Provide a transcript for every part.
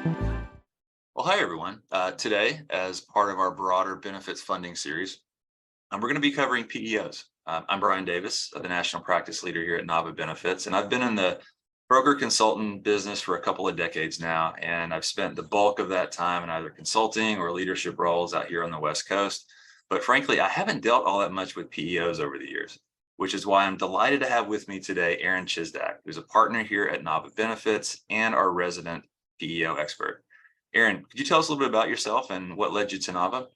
Well, hi, everyone. Today, as part of our broader benefits funding series, we're going to be covering PEOs. I'm Bryan Davis, the national practice leader here at Nava Benefits, and I've been in the broker consultant business for a couple of decades now, and I've spent the bulk of that time in either consulting or leadership roles out here on the West Coast. But frankly, I haven't dealt all that much with PEOs over the years, which is why I'm delighted to have with me today Erin Chisdak, who's a partner here at Nava Benefits and our resident PEO expert. Erin, could you tell us a little bit about yourself and what led you to Nava?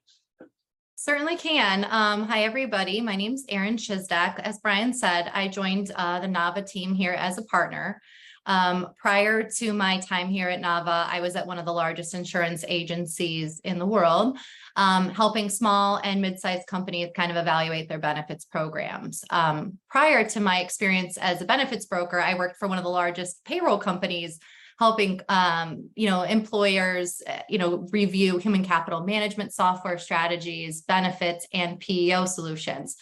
Certainly can. Hi, everybody. My name's Erin Chisdak. As Bryan said, I joined the Nava team here as a partner. Prior to my time here at Nava, I was at one of the largest insurance agencies in the world, helping small and mid-sized companies kind of evaluate their benefits programs. Prior to my experience as a benefits broker, I worked for one of the largest payroll companies, helping employers review human capital management software strategies, benefits, and PEO solutions.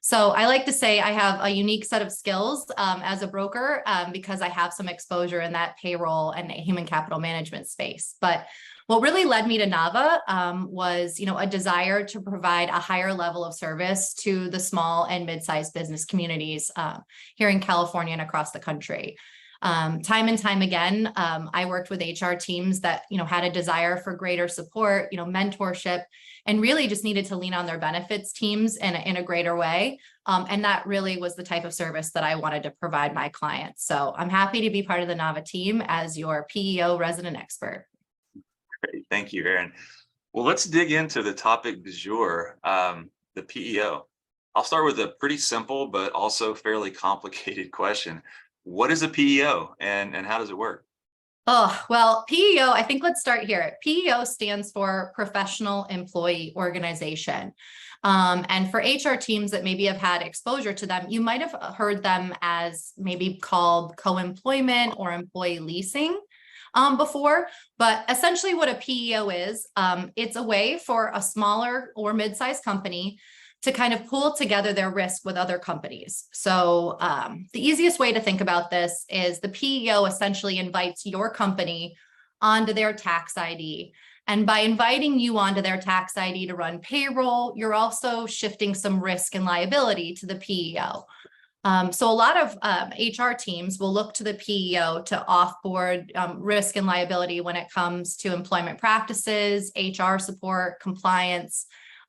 So I like to say I have a unique set of skills as a broker because I have some exposure in that payroll and human capital management space. But what really led me to Nava was a desire to provide a higher level of service to the small and mid-sized business communities here in California and across the country. Time and time again, I worked with HR teams that, had a desire for greater support, mentorship, and really just needed to lean on their benefits teams in a greater way. And that really was the type of service that I wanted to provide my clients. So I'm happy to be part of the Nava team as your PEO resident expert. Great. Thank you, Erin. Well, let's dig into the topic du jour, the PEO. I'll start with a pretty simple, but also fairly complicated question. What is a PEO and how does it work? Oh, well, PEO, I think let's start here. PEO stands for Professional Employee Organization. And for HR teams that maybe have had exposure to them, you might have heard them as maybe called co-employment or employee leasing before. But essentially what a PEO is, it's a way for a smaller or mid-sized company to kind of pool together their risk with other companies. So the easiest way to think about this is the PEO essentially invites your company onto their tax ID. And by inviting you onto their tax ID to run payroll, you're also shifting some risk and liability to the PEO. So a lot of HR teams will look to the PEO to offboard risk and liability when it comes to employment practices, HR support, compliance.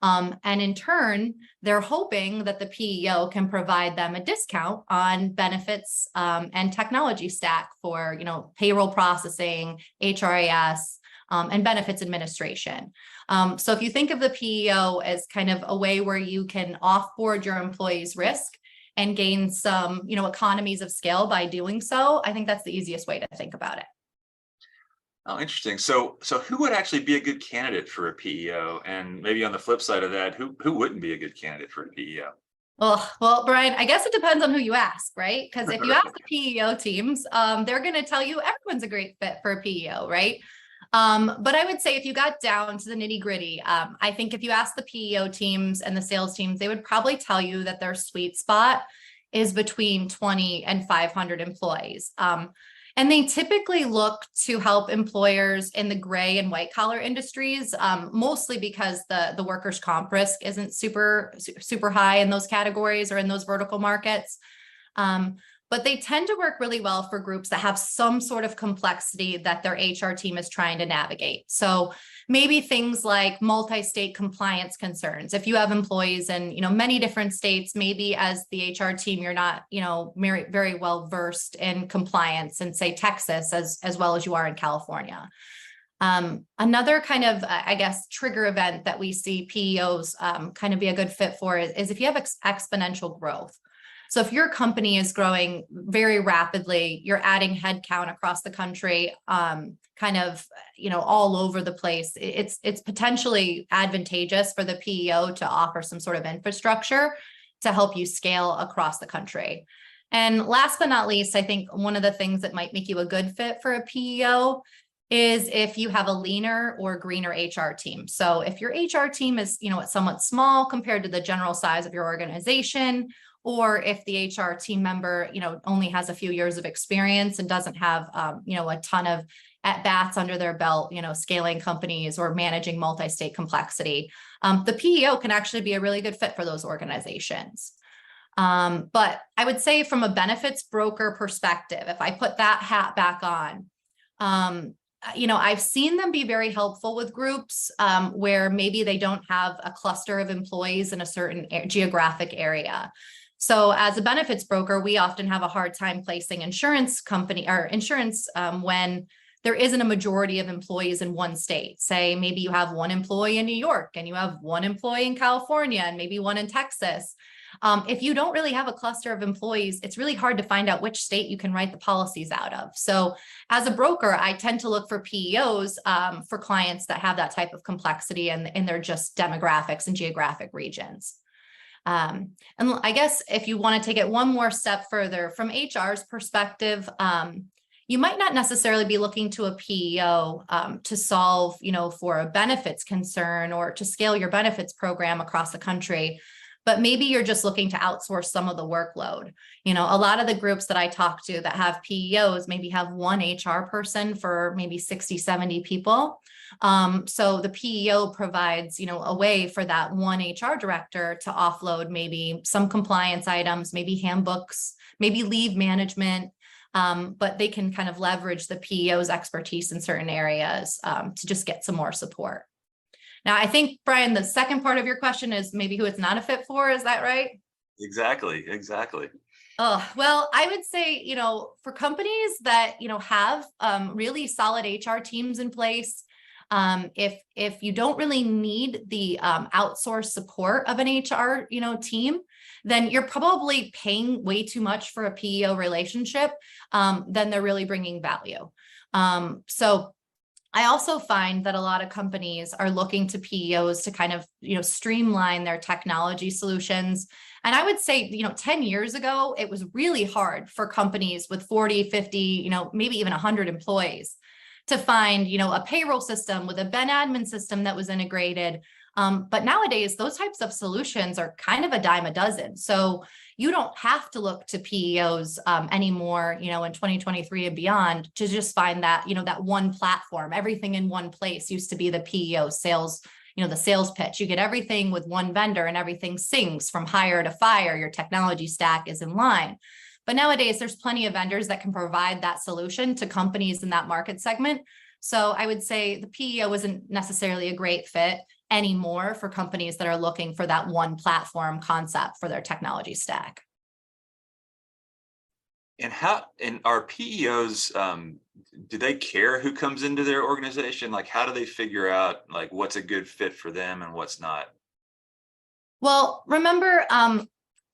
And in turn, they're hoping that the PEO can provide them a discount on benefits and technology stack for, payroll processing, HRIS, and benefits administration. So if you think of the PEO as kind of a way where you can offboard your employees' risk and gain some, economies of scale by doing so, I think that's the easiest way to think about it. Oh, interesting. So who would actually be a good candidate for a PEO? And maybe on the flip side of that, who wouldn't be a good candidate for a PEO? Well, Bryan, I guess it depends on who you ask, right? Because if you ask the PEO teams, they're going to tell you everyone's a great fit for a PEO, right? But I would say if you got down to the nitty gritty, I think if you ask the PEO teams and the sales teams, they would probably tell you that their sweet spot is between 20 and 500 employees. And they typically look to help employers in the gray and white collar industries, mostly because the workers' comp risk isn't super high in those categories or in those vertical markets. But they tend to work really well for groups that have some sort of complexity that their HR team is trying to navigate. So maybe things like multi-state compliance concerns. If you have employees in, many different states, maybe as the HR team, you're not, very, very well versed in compliance in, say, Texas as well as you are in California. Another kind of, trigger event that we see PEOs kind of be a good fit for is if you have exponential growth. So if your company is growing very rapidly, you're adding headcount across the country, all over the place, it's potentially advantageous for the PEO to offer some sort of infrastructure to help you scale across the country. And last but not least, I think one of the things that might make you a good fit for a PEO is if you have a leaner or greener HR team. So if your HR team is, somewhat small compared to the general size of your organization, or if the HR team member, only has a few years of experience and doesn't have, a ton of at-bats under their belt, scaling companies or managing multi-state complexity. The PEO can actually be a really good fit for those organizations. But I would say from a benefits broker perspective, if I put that hat back on, I've seen them be very helpful with groups where maybe they don't have a cluster of employees in a certain geographic area. So as a benefits broker, we often have a hard time placing insurance when there isn't a majority of employees in one state. Say maybe you have one employee in New York and you have one employee in California and maybe one in Texas. If you don't really have a cluster of employees, it's really hard to find out which state you can write the policies out of. So as a broker, I tend to look for PEOs for clients that have that type of complexity and they're just demographics and geographic regions. And I guess if you want to take it one more step further from HR's perspective, you might not necessarily be looking to a PEO to solve, for a benefits concern or to scale your benefits program across the country. But maybe you're just looking to outsource some of the workload. A lot of the groups that I talk to that have PEOs maybe have one HR person for maybe 60, 70 people. So the PEO provides, a way for that one HR director to offload maybe some compliance items, maybe handbooks, maybe leave management. But they can kind of leverage the PEO's expertise in certain areas to just get some more support. Now, I think, Bryan, the second part of your question is maybe who it's not a fit for. Is that right? Exactly. Oh, well, I would say, for companies that, have really solid HR teams in place, if you don't really need the outsourced support of an HR, team, then you're probably paying way too much for a PEO relationship, then they're really bringing value. So I also find that a lot of companies are looking to PEOs to kind of, streamline their technology solutions. And I would say, 10 years ago, it was really hard for companies with 40, 50, maybe even 100 employees to find, a payroll system with a Ben admin system that was integrated. But nowadays, those types of solutions are kind of a dime a dozen. So you don't have to look to PEOs anymore, in 2023 and beyond to just find that, that one platform. Everything in one place used to be the PEO sales, the sales pitch. You get everything with one vendor and everything syncs from hire to fire. Your technology stack is in line. But nowadays, there's plenty of vendors that can provide that solution to companies in that market segment. So I would say the PEO isn't necessarily a great fit anymore for companies that are looking for that one platform concept for their technology stack. And are PEOs, do they care who comes into their organization? Like, how do they figure out like what's a good fit for them and what's not? Well, remember,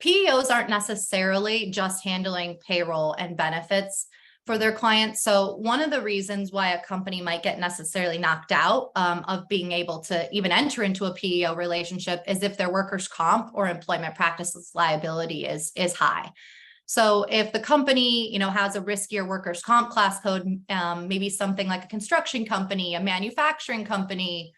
PEOs aren't necessarily just handling payroll and benefits for their clients. So one of the reasons why a company might get necessarily knocked out of being able to even enter into a PEO relationship is if their workers' comp or employment practices liability is high. So if the company, has a riskier workers' comp class code, maybe something like a construction company, a manufacturing company,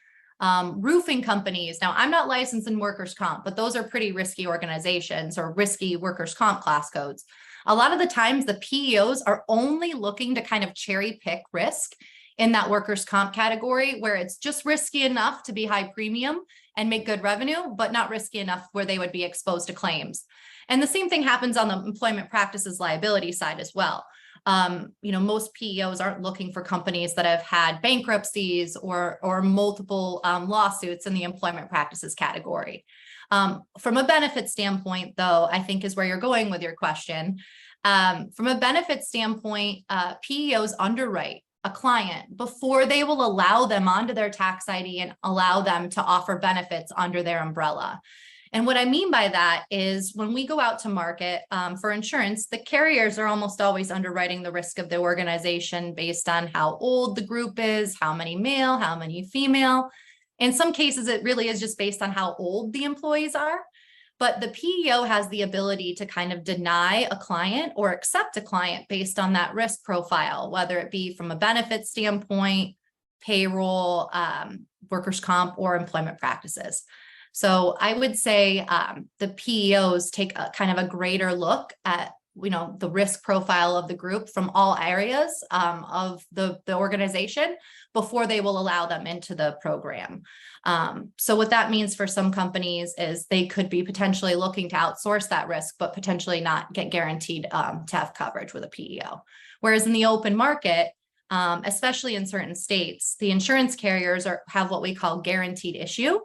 roofing companies. Now, I'm not licensed in workers' comp, but those are pretty risky organizations or risky workers' comp class codes. A lot of the times the PEOs are only looking to kind of cherry pick risk in that workers' comp category where it's just risky enough to be high premium and make good revenue, but not risky enough where they would be exposed to claims. And the same thing happens on the employment practices liability side as well. Most PEOs aren't looking for companies that have had bankruptcies or multiple lawsuits in the employment practices category. From a benefit standpoint, though, I think is where you're going with your question. From a benefit standpoint, PEOs underwrite a client before they will allow them onto their tax ID and allow them to offer benefits under their umbrella. And what I mean by that is when we go out to market for insurance, the carriers are almost always underwriting the risk of the organization based on how old the group is, how many male, how many female. In some cases, it really is just based on how old the employees are. But the PEO has the ability to kind of deny a client or accept a client based on that risk profile, whether it be from a benefit standpoint, payroll, workers' comp, or employment practices. So I would say the PEOs take a kind of a greater look at the risk profile of the group from all areas of the organization before they will allow them into the program. So what that means for some companies is they could be potentially looking to outsource that risk, but potentially not get guaranteed to have coverage with a PEO. Whereas in the open market, especially in certain states, the insurance carriers have what we call guaranteed issue.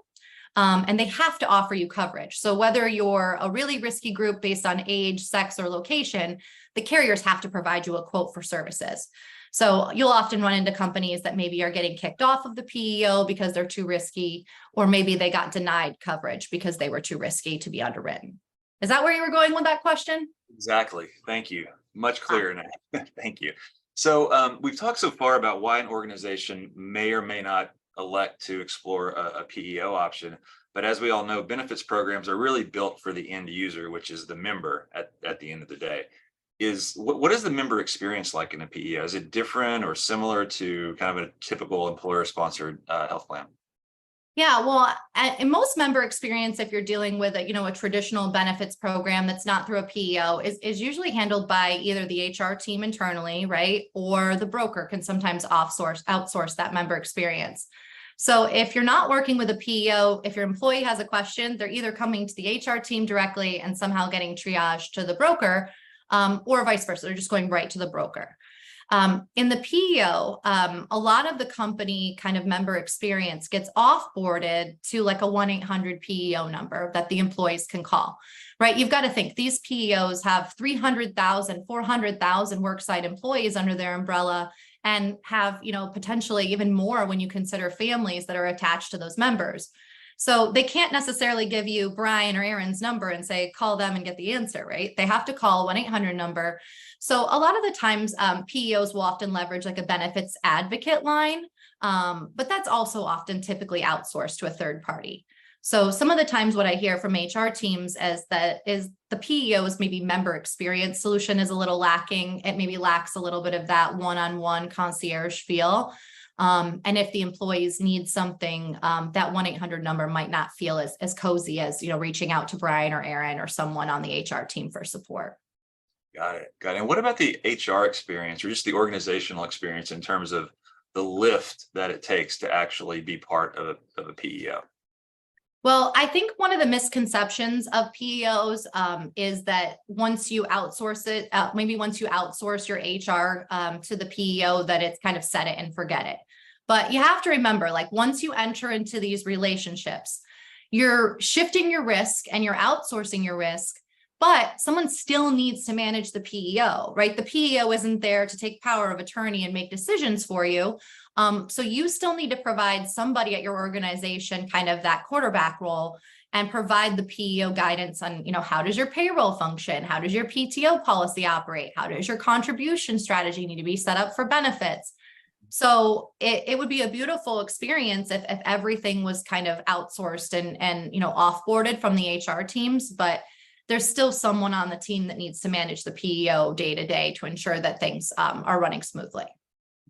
And they have to offer you coverage. So whether you're a really risky group based on age, sex, or location, the carriers have to provide you a quote for services. So you'll often run into companies that maybe are getting kicked off of the PEO because they're too risky, or maybe they got denied coverage because they were too risky to be underwritten. Is that where you were going with that question? Exactly. Thank you. Much clearer now. Thank you. So we've talked so far about why an organization may or may not elect to explore a PEO option. But as we all know, benefits programs are really built for the end user, which is the member at the end of the day. What is the member experience like in a PEO? Is it different or similar to kind of a typical employer-sponsored health plan? Yeah, well, in most member experience, if you're dealing with a traditional benefits program that's not through a PEO, is usually handled by either the HR team internally, right? Or the broker can sometimes outsource that member experience. So if you're not working with a PEO, if your employee has a question, they're either coming to the HR team directly and somehow getting triaged to the broker, or vice versa. They're just going right to the broker. In the PEO, a lot of the company kind of member experience gets offboarded to like a 1-800 PEO number that the employees can call, right? You've got to think these PEOs have 300,000, 400,000 worksite employees under their umbrella, and have, potentially even more when you consider families that are attached to those members. So they can't necessarily give you Brian or Erin's number and say, call them and get the answer, right? They have to call a 1-800 number. So a lot of the times PEOs will often leverage like a benefits advocate line, but that's also often typically outsourced to a third party. So some of the times what I hear from HR teams is the PEO's maybe member experience solution is a little lacking. It maybe lacks a little bit of that one-on-one concierge feel. And if the employees need something, that 1-800 number might not feel as cozy as, reaching out to Brian or Erin or someone on the HR team for support. Got it. And what about the HR experience or just the organizational experience in terms of the lift that it takes to actually be part of a PEO? Well, I think one of the misconceptions of PEOs is that once you outsource it, maybe once you outsource your HR to the PEO, that it's kind of set it and forget it. But you have to remember, like once you enter into these relationships, you're shifting your risk and you're outsourcing your risk, but someone still needs to manage the PEO, right? The PEO isn't there to take power of attorney and make decisions for you. So you still need to provide somebody at your organization kind of that quarterback role and provide the PEO guidance on, how does your payroll function? How does your PTO policy operate? How does your contribution strategy need to be set up for benefits? So it would be a beautiful experience if everything was kind of outsourced and offboarded from the HR teams, but there's still someone on the team that needs to manage the PEO day to day to ensure that things are running smoothly.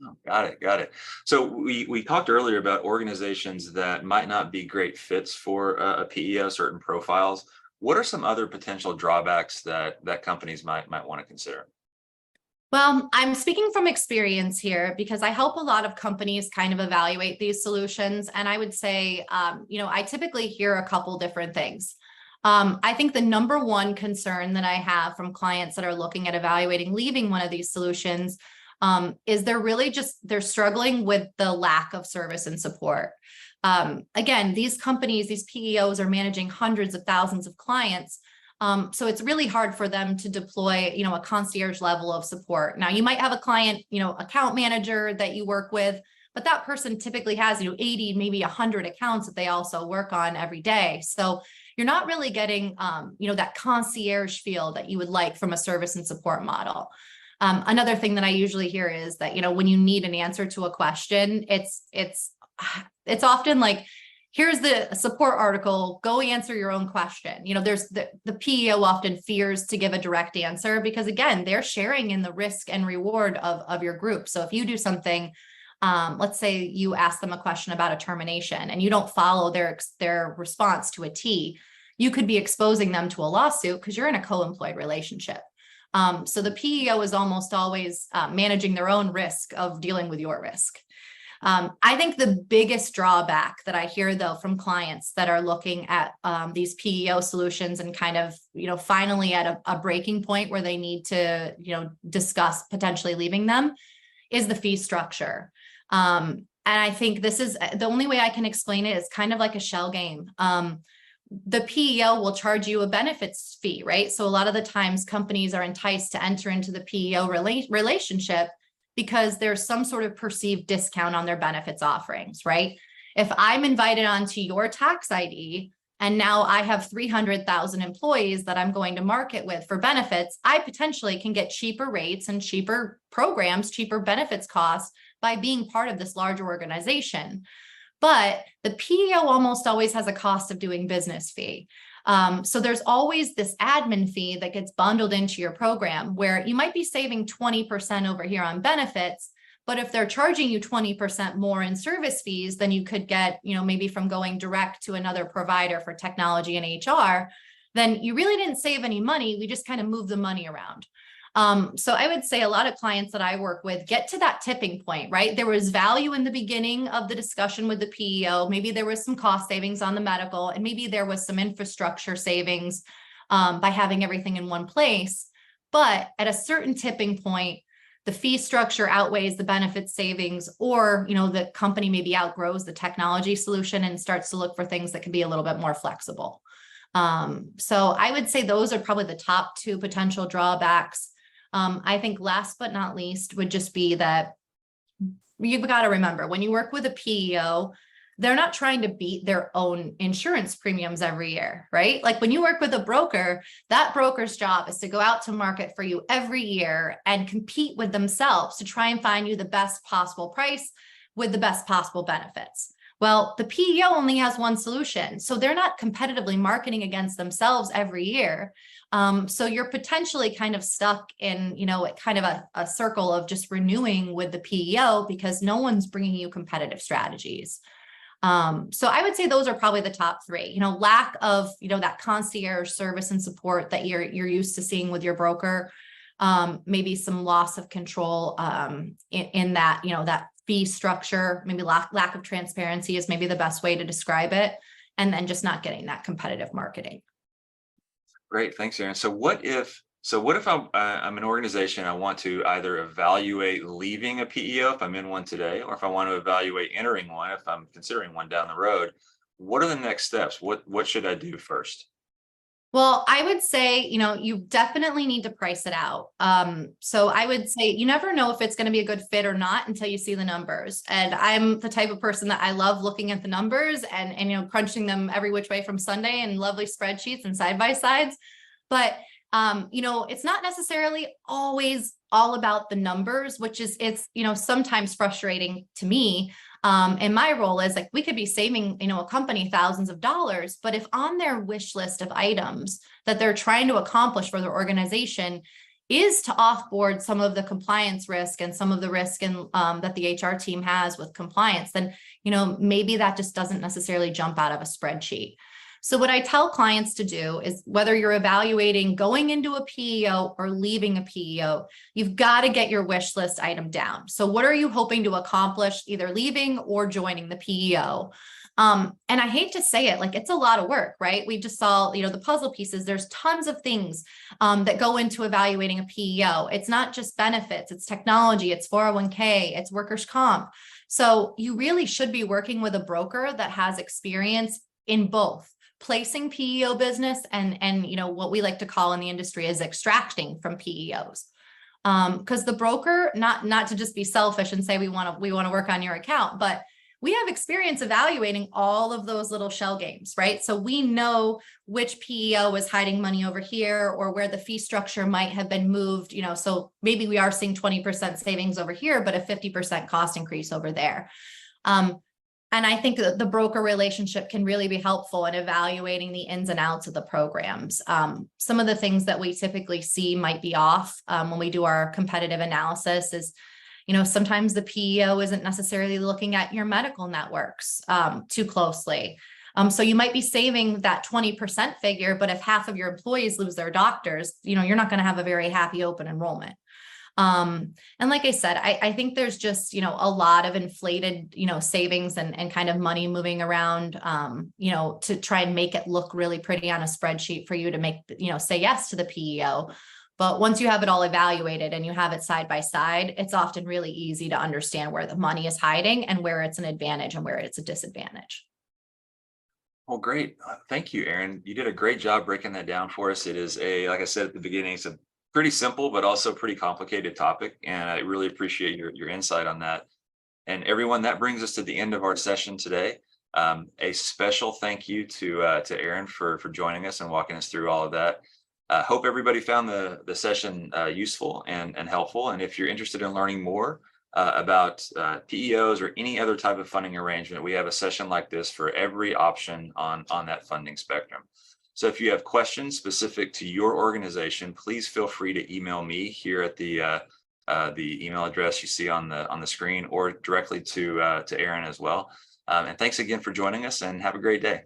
Oh, got it. So we talked earlier about organizations that might not be great fits for a PEO, certain profiles. What are some other potential drawbacks that companies might want to consider? Well, I'm speaking from experience here because I help a lot of companies kind of evaluate these solutions. And I would say, I typically hear a couple different things. I think the number one concern that I have from clients that are looking at evaluating leaving one of these solutions is they're struggling with the lack of service and support. Again, these companies, these PEOs are managing hundreds of thousands of clients. So it's really hard for them to deploy, a concierge level of support. Now you might have a client, account manager that you work with, but that person typically has, 80, maybe 100 accounts that they also work on every day. So you're not really getting, that concierge feel that you would like from a service and support model. Another thing that I usually hear is that, when you need an answer to a question, it's often like, here's the support article, go answer your own question. There's the PEO often fears to give a direct answer because again, they're sharing in the risk and reward of your group. So if you do something Let's say you ask them a question about a termination and you don't follow their response to a T, you could be exposing them to a lawsuit because you're in a co-employed relationship. So the PEO is almost always managing their own risk of dealing with your risk. I think the biggest drawback that I hear, though, from clients that are looking at these PEO solutions and kind of, finally at a breaking point where they need to, discuss potentially leaving them, is the fee structure. And I think this is the only way I can explain it is kind of like a shell game. The PEO will charge you a benefits fee, right? So a lot of the times companies are enticed to enter into the PEO relationship because there's some sort of perceived discount on their benefits offerings, right? If I'm invited onto your tax ID and now I have 300,000 employees that I'm going to market with for benefits, I potentially can get cheaper rates and cheaper programs, cheaper benefits costs by being part of this larger organization. But the PEO almost always has a cost of doing business fee. So there's always this admin fee that gets bundled into your program where you might be saving 20% over here on benefits, but if they're charging you 20% more in service fees than you could get, maybe from going direct to another provider for technology and HR, then you really didn't save any money. We just kind of move the money around. So I would say a lot of clients that I work with get to that tipping point, right? There was value in the beginning of the discussion with the PEO. Maybe there was some cost savings on the medical, and maybe there was some infrastructure savings by having everything in one place. But at a certain tipping point, the fee structure outweighs the benefit savings, or, the company maybe outgrows the technology solution and starts to look for things that can be a little bit more flexible. So I would say those are probably the top two potential drawbacks. I think last but not least would just be that you've got to remember when you work with a PEO, they're not trying to beat their own insurance premiums every year, right? Like when you work with a broker, that broker's job is to go out to market for you every year and compete with themselves to try and find you the best possible price with the best possible benefits. Well, the PEO only has one solution, so they're not competitively marketing against themselves every year. So you're potentially kind of stuck in, kind of a circle of just renewing with the PEO because no one's bringing you competitive strategies. So I would say those are probably the top three, lack of, that concierge service and support that you're used to seeing with your broker, maybe some loss of control in that, that fee structure, maybe lack of transparency is maybe the best way to describe it. And then just not getting that competitive marketing. Great. Thanks, Erin. So what if I'm an organization, I want to either evaluate leaving a PEO if I'm in one today, or if I want to evaluate entering one, if I'm considering one down the road, what are the next steps? What should I do first? Well, I would say, you definitely need to price it out. So I would say you never know if it's going to be a good fit or not until you see the numbers. And I'm the type of person that I love looking at the numbers and crunching them every which way from Sunday and lovely spreadsheets and side by sides. But it's not necessarily always all about the numbers, which is sometimes frustrating to me. And my role is like, we could be saving, a company thousands of dollars, but if on their wish list of items that they're trying to accomplish for their organization is to offboard some of the compliance risk and some of the risk that the HR team has with compliance, then, maybe that just doesn't necessarily jump out of a spreadsheet. So what I tell clients to do is whether you're evaluating going into a PEO or leaving a PEO, you've got to get your wish list item down. So what are you hoping to accomplish either leaving or joining the PEO? And I hate to say it, like it's a lot of work, right? We just saw, the puzzle pieces. There's tons of things that go into evaluating a PEO. It's not just benefits, it's technology, it's 401k, it's workers' comp. So you really should be working with a broker that has experience in both placing PEO business and what we like to call in the industry is extracting from PEOs. Because the broker, not to just be selfish and say we want to work on your account, but we have experience evaluating all of those little shell games, right? So we know which PEO is hiding money over here or where the fee structure might have been moved, so maybe we are seeing 20% savings over here, but a 50% cost increase over there. And I think that the broker relationship can really be helpful in evaluating the ins and outs of the programs. Some of the things that we typically see might be off when we do our competitive analysis is, Sometimes the PEO isn't necessarily looking at your medical networks too closely. So you might be saving that 20% figure, but if half of your employees lose their doctors, you're not going to have a very happy open enrollment. And like I said, I think there's just, a lot of inflated, savings and kind of money moving around, to try and make it look really pretty on a spreadsheet for you to make, say yes to the PEO. But once you have it all evaluated and you have it side by side, it's often really easy to understand where the money is hiding and where it's an advantage and where it's a disadvantage. Well, great. Thank you, Erin. You did a great job breaking that down for us. It is like I said at the beginning, it's a pretty simple, but also pretty complicated topic. And I really appreciate your insight on that. And everyone, that brings us to the end of our session today. A special thank you to Erin for joining us and walking us through all of that. Hope everybody found the session useful and helpful. And if you're interested in learning more about PEOs or any other type of funding arrangement, we have a session like this for every option on that funding spectrum. So if you have questions specific to your organization, please feel free to email me here at the email address you see on the screen, or directly to Erin as well. And thanks again for joining us, and have a great day.